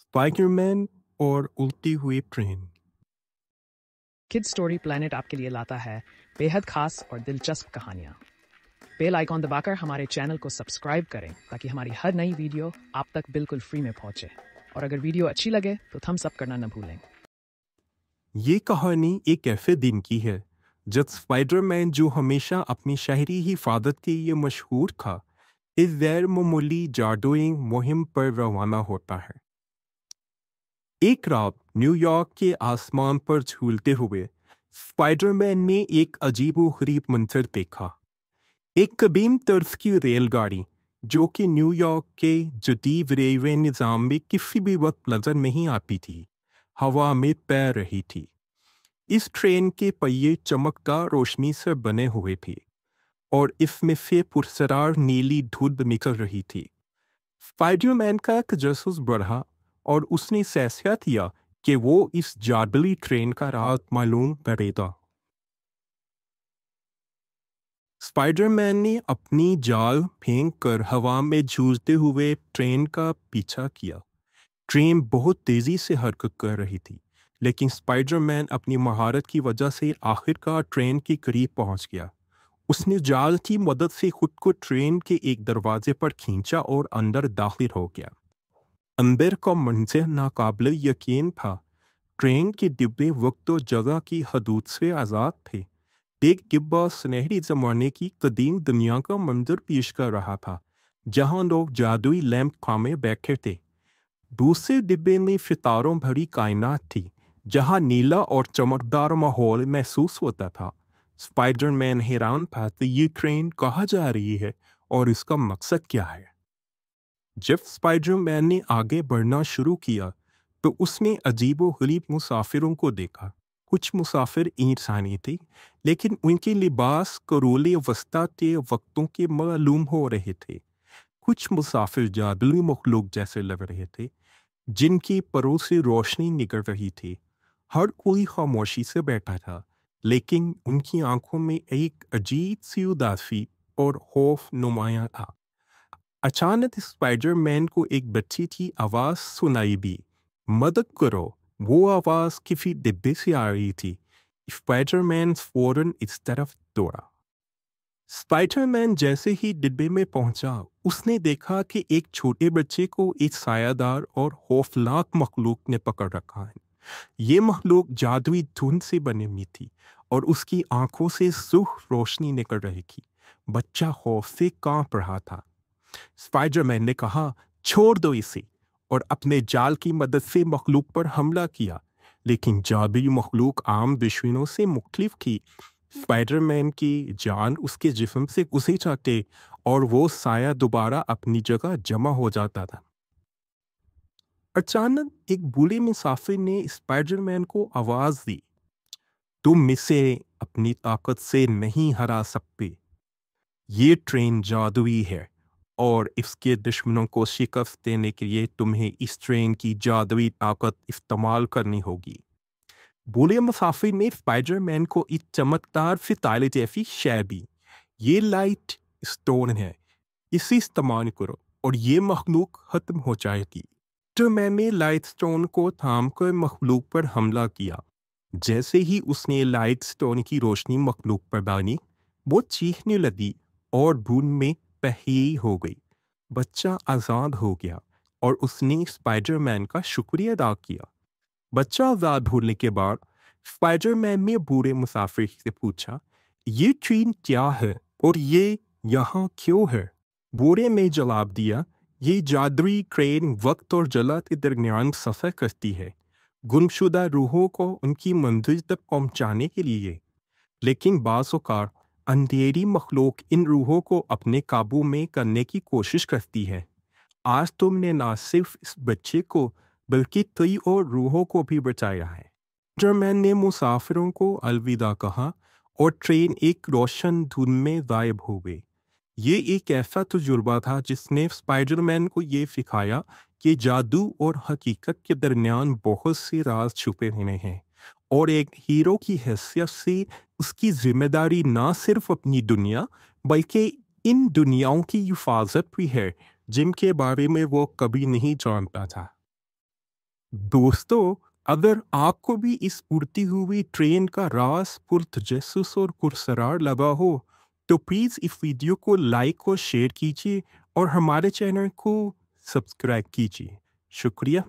Spiderman और उड़ती हुई ट्रेन। किड्स स्टोरी प्लैनेट आपके लिए लाता है बेहद खास और दिलचस्प कहानियाँ। बेल आइकॉन दबाकर हमारे चैनल को सब्सक्राइब करें ताकि हमारी हर नई वीडियो आप तक बिल्कुल फ्री में पहुंचे। और अगर वीडियो अच्छी लगे तो थम्स अप करना न भूलें। ये कहानी एक ऐसे दिन की है जब स्पाइडरमैन, जो हमेशा अपनी शहरी हिफाजत के लिए मशहूर था, इस गैर मामूली जादुई मुहिम पर रवाना होता है। एक रात न्यूयॉर्क के आसमान पर झूलते हुए स्पाइडरमैन ने एक अजीबोगरीब मंजर देखा। एक कदीम तर्ज की रेलगाड़ी, जो कि न्यूयॉर्क के जदीद रेलवे निज़ाम में किसी भी वक्त नजर नहीं आती थी, हवा में तैर रही थी। इस ट्रेन के पहिए चमकदार रोशनी से बने हुए थे और इसमें से पुरस्कार नीली धुंध निकल रही थी। स्पाइडरमैन का तजस्सुस बढ़ा और उसने फैसला किया कि वो इस जादुई ट्रेन का राज मालूम करेगा। स्पाइडरमैन ने अपनी जाल फेंक कर हवा में झूलते हुए ट्रेन का पीछा किया। ट्रेन बहुत तेजी से हरकत कर रही थी, लेकिन स्पाइडरमैन अपनी महारत की वजह से आखिरकार ट्रेन के करीब पहुंच गया। उसने जाल की मदद से खुद को ट्रेन के एक दरवाजे पर खींचा और अंदर दाखिल हो गया। अंदर का मंजर नाकाबिल यकीन था। ट्रेन के डिब्बे वक्त और जगह की हदूद से आज़ाद थे। एक डिब्बा सुनहरी जमाने की कदीम दुनिया का मंजर पेश कर रहा था, जहां लोग जादुई लैंप थामे बैठे थे। दूसरे डिब्बे में सितारों भरी कायनात थी, जहां नीला और चमकदार माहौल महसूस होता था। स्पाइडरमैन हैरान था कि ये ट्रेन कहाँ जा रही है और इसका मकसद क्या है। जब स्पाइडरमैन ने आगे बढ़ना शुरू किया तो उसने अजीबोगरीब मुसाफिरों को देखा। कुछ मुसाफिर इंसानी थे, लेकिन उनके लिबास करोले वस्ता के वक्तों के मालूम हो रहे थे। कुछ मुसाफिर जादुई मखलूक जैसे लग रहे थे, जिनकी परों से रोशनी निकल रही थी। हर कोई खामोशी से बैठा था, लेकिन उनकी आंखों में एक अजीब सी उदासी और खौफ नुमाया था। अचानक स्पाइडरमैन को एक बच्ची की आवाज सुनाई दी, मदद करो। वो आवाज किसी डिब्बे से आ रही थी। स्पाइडरमैन फौरन इस तरफ दौड़ा। स्पाइडरमैन जैसे ही डिब्बे में पहुंचा, उसने देखा कि एक छोटे बच्चे को एक सायादार और खौफनाक मखलूक ने पकड़ रखा है। ये मखलूक जादुई धुन से बनी हुई थी और उसकी आंखों से सुर्ख रोशनी निकल रही थी। बच्चा खौफ से कांप रहा था। स्पाइडरमैन ने कहा, छोड़ दो इसे, और अपने जाल की मदद से मखलूक पर हमला किया। लेकिन जादुई मखलूक आम दुश्मनों से मुख्तलिफ थी। स्पाइडरमैन की जान उसके जिस्म से घुसे जाते और वो साया दोबारा अपनी जगह जमा हो जाता था। अचानक एक बूढ़े मुसाफिर ने स्पाइडरमैन को आवाज दी, तुम इसे अपनी ताकत से नहीं हरा सकते। ये ट्रेन जादुई है और इसके दुश्मनों को शिकस्त देने के लिए तुम्हें इस ट्रेन की जादुई ताकत इस्तेमाल करनी होगी। बूढ़े मुसाफिर ने स्पाइडरमैन को एक चमकदार सितारे जैसी शय दी। ये लाइट स्टोन है, इसे इस्तेमाल करो और ये मखलूक खत्म हो जाएगी। तो मैंने लाइट स्टोन को थाम कर मखलूक पर हमला किया। जैसे ही उसने लाइट स्टोन की रोशनी मखलूक पर डाली, वो चीखने लगी और धुन में तहई हो गई। बच्चा आज़ाद हो गया और उसने स्पाइडरमैन का शुक्रिया अदा किया। बच्चा आज़ाद होने के बाद स्पाइडरमैन ने बूढ़े मुसाफिर से पूछा, ये ट्रेन क्या है और ये यहाँ क्यों है? बूढ़े ने जवाब दिया, ये जादुई ट्रेन वक्त और जगह के दरमियान सफ़र करती है, गुमशुदा रूहों को उनकी मंजिल तक पहुँचाने के लिए। लेकिन बाज़ औक़ात अंधेरी मखलूक इन रूहों को अपने काबू में करने की कोशिश करती है। आज तुमने न सिर्फ इस बच्चे को बल्कि कई और रूहों को भी बचाया है। स्पाइडरमैन ने मुसाफिरों को अलविदा कहा और ट्रेन एक रोशन धुन में गायब हो गई। ये एक ऐसा तजुर्बा था जिसने स्पाइडरमैन को ये सिखाया कि जादू और हकीकत के दरमियान बहुत से राज छुपे हुए हैं और एक हीरो की हैसियत से उसकी जिम्मेदारी ना सिर्फ अपनी दुनिया बल्कि इन दुनियाओं की हिफाजत भी है जिनके बारे में वो कभी नहीं जानता था। दोस्तों, अगर आपको भी इस उड़ती हुई ट्रेन का राज पुरतजस्सुस और पुरसरार लगा हो, तो प्लीज़ इस वीडियो को लाइक और शेयर कीजिए और हमारे चैनल को सब्सक्राइब कीजिए। शुक्रिया।